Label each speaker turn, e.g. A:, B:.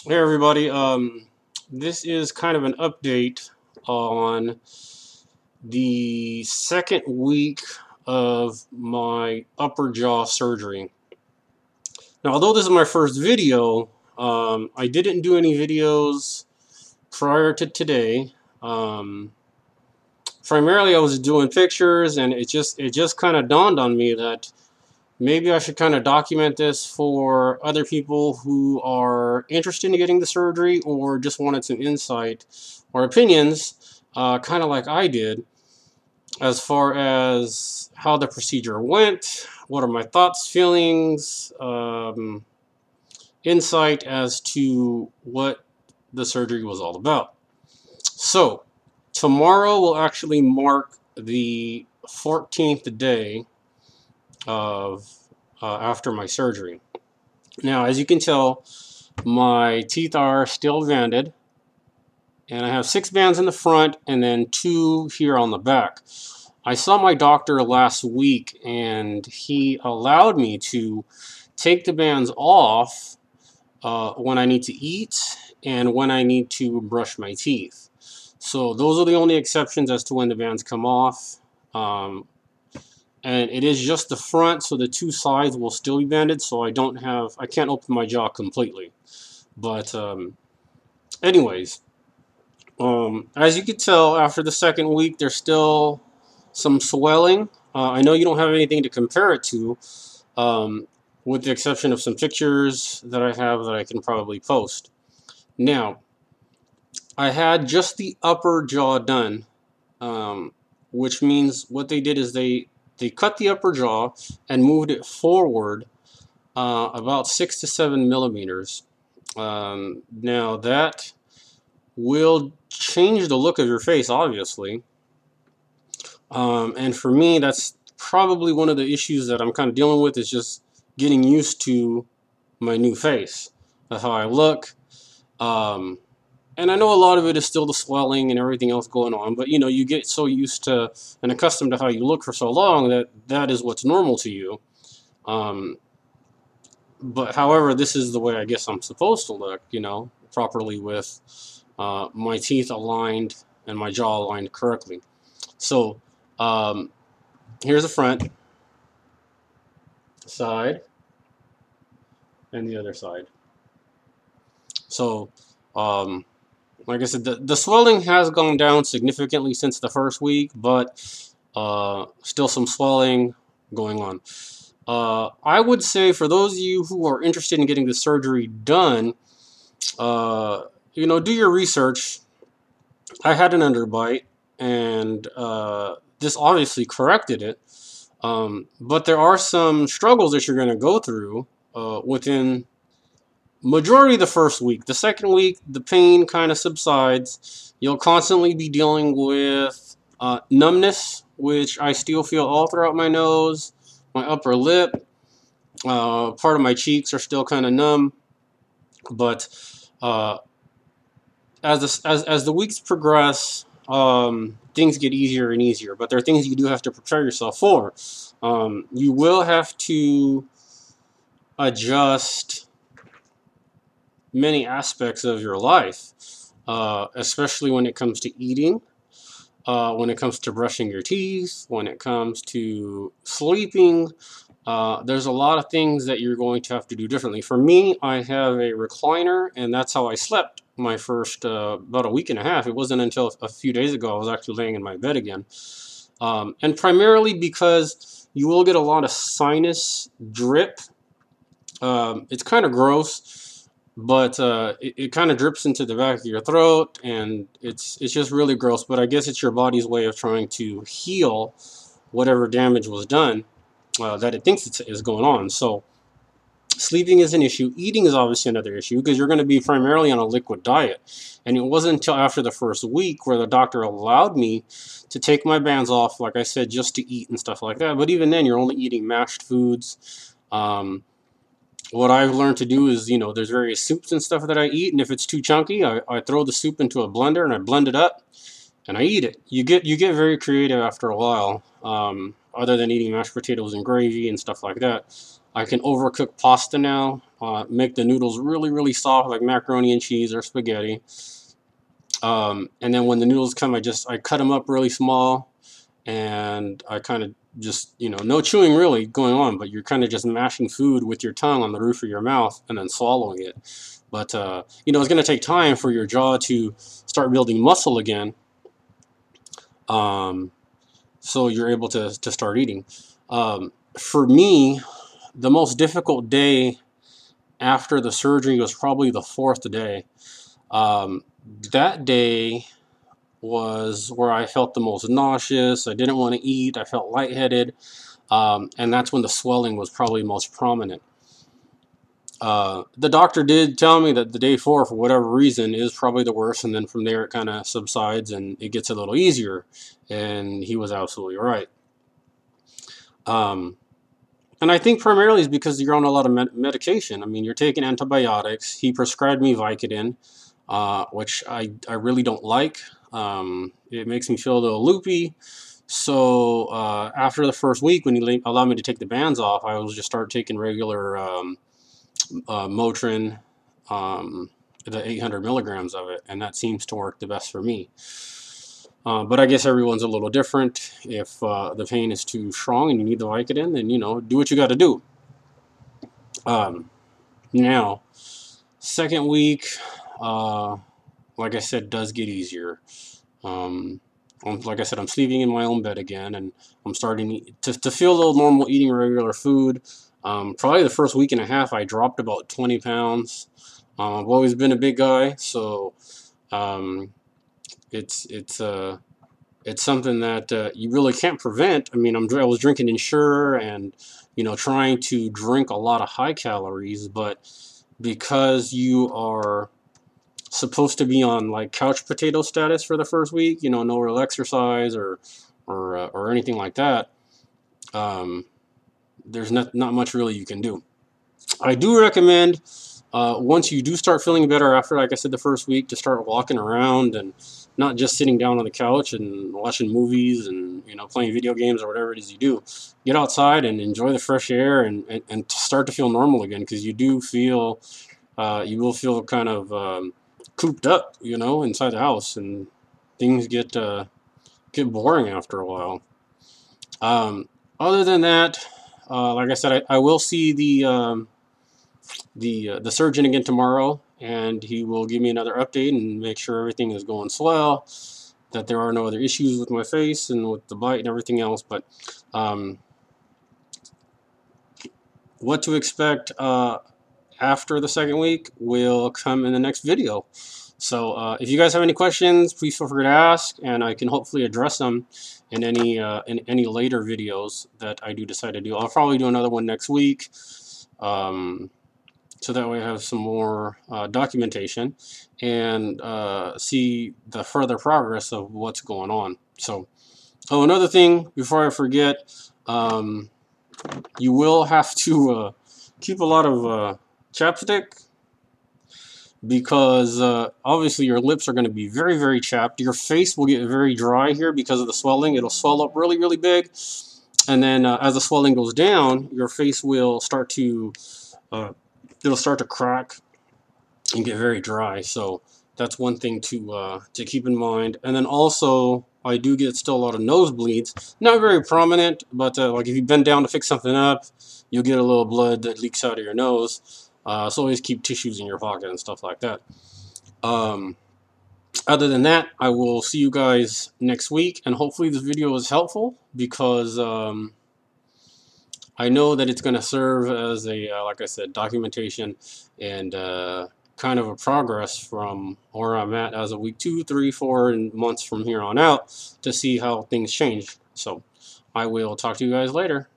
A: Hey everybody, this is kind of an update on the second week of my upper jaw surgery. Now, although this is my first video, I didn't do any videos prior to today. Primarily, I was doing pictures, and it just kind of dawned on me that maybe I should kind of document this for other people who are interested in getting the surgery or just wanted some insight or opinions, kind of like I did, as far as how the procedure went, what are my thoughts, feelings, insight as to what the surgery was all about. So, tomorrow will actually mark the 14th day of after my surgery. Now, as you can tell, my teeth are still banded, and I have 6 bands in the front and then 2 here on the back. I saw my doctor last week, and he allowed me to take the bands off when I need to eat and when I need to brush my teeth. So those are the only exceptions as to when the bands come off. And it is just the front, so the 2 sides will still be banded, so I can't open my jaw completely. But anyways, as you can tell, after the second week, there's still some swelling. I know you don't have anything to compare it to, with the exception of some pictures that I have that I can probably post. Now, I had just the upper jaw done, which means what they did is they cut the upper jaw and moved it forward about 6 to 7 millimeters. Now that will change the look of your face, obviously. And for me, that's probably one of the issues that I'm kind of dealing with, is just getting used to my new face. That's how I look. And I know a lot of it is still the swelling and everything else going on, but you get so used to and accustomed to how you look for so long that that is what's normal to you. But however, this is the way I guess I'm supposed to look, properly with my teeth aligned and my jaw aligned correctly. So here's the front, side, and the other side. So like I said, the swelling has gone down significantly since the first week, but still some swelling going on. I would say for those of you who are interested in getting the surgery done, do your research. I had an underbite, and this obviously corrected it, but there are some struggles that you're going to go through within majority of the first week. The second week, the pain kind of subsides. You'll constantly be dealing with numbness, which I still feel all throughout my nose, my upper lip. Part of my cheeks are still kind of numb. But as the weeks progress, things get easier and easier. But there are things you do have to prepare yourself for. You will have to adjust many aspects of your life, especially when it comes to eating, when it comes to brushing your teeth, when it comes to sleeping. There's a lot of things that you're going to have to do differently. For me, I have a recliner, and that's how I slept my first about a week and a half. It wasn't until a few days ago I was actually laying in my bed again. And primarily because you will get a lot of sinus drip. It's kind of gross, but it kind of drips into the back of your throat, and it's just really gross. But I guess it's your body's way of trying to heal whatever damage was done that it thinks is going on. So sleeping is an issue. Eating is obviously another issue, because you're going to be primarily on a liquid diet. And it wasn't until after the first week where the doctor allowed me to take my bands off, like I said, just to eat and stuff like that. But even then, you're only eating mashed foods. What I've learned to do is, there's various soups and stuff that I eat, and if it's too chunky, I throw the soup into a blender and I blend it up and I eat it. You get very creative after a while. Other than eating mashed potatoes and gravy and stuff like that, I can overcook pasta now. make the noodles really, really soft, like macaroni and cheese or spaghetti. And then when the noodles come, I cut them up really small, and I kind of just, no chewing really going on, but you're kind of just mashing food with your tongue on the roof of your mouth and then swallowing it. But, it's going to take time for your jaw to start building muscle again. So you're able to start eating. For me, the most difficult day after the surgery was probably the fourth day. That day was where I felt the most nauseous. I didn't want to eat. I felt lightheaded. And that's when the swelling was probably most prominent. The doctor did tell me that the day four, for whatever reason, is probably the worst. And then from there, it kind of subsides and it gets a little easier. And he was absolutely right. And I think primarily is because you're on a lot of medication. I mean, you're taking antibiotics. He prescribed me Vicodin, which I really don't like. It makes me feel a little loopy. So after the first week, when he allowed me to take the bands off, I was just start taking regular Motrin, the 800 milligrams of it, and that seems to work the best for me. But I guess everyone's a little different. If the pain is too strong and you need the Vicodin, then, do what you got to do. Now, second week, like I said, does get easier. Like I said, I'm sleeping in my own bed again, and I'm starting to feel a little normal eating regular food. Probably the first week and a half, I dropped about 20 pounds. I've always been a big guy, so it's something that you really can't prevent. I mean, I was drinking Ensure and, trying to drink a lot of high calories, but because you are supposed to be on like couch potato status for the first week, no real exercise or anything like that, there's not much really you can do. I do recommend once you do start feeling better after, like I said, the first week, to start walking around and not just sitting down on the couch and watching movies and playing video games or whatever it is you do. Get outside and enjoy the fresh air and start to feel normal again, because you do feel you will feel kind of cooped up, inside the house, and things get boring after a while. Other than that, like I said, I will see the surgeon again tomorrow, and he will give me another update and make sure everything is going swell, that there are no other issues with my face and with the bite and everything else. But what to expect after the second week will come in the next video. So if you guys have any questions, please feel free to ask, and I can hopefully address them in any later videos that I do decide to do. I'll probably do another one next week, so that way I have some more documentation and see the further progress of what's going on. So, another thing before I forget, you will have to keep a lot of chapstick, because obviously your lips are going to be very, very chapped. Your face will get very dry here because of the swelling. It'll swell up really, really big, and then as the swelling goes down, your face will start to it'll start to crack and get very dry. So that's one thing to keep in mind. And then also, I do get still a lot of nosebleeds. Not very prominent, but like if you bend down to fix something up, you'll get a little blood that leaks out of your nose. So always keep tissues in your pocket and stuff like that. Other than that, I will see you guys next week, and hopefully this video is helpful, because I know that it's going to serve as a, like I said, documentation and kind of a progress from where I'm at as of week 2, 3, 4, and months from here on out, to see how things change. So I will talk to you guys later.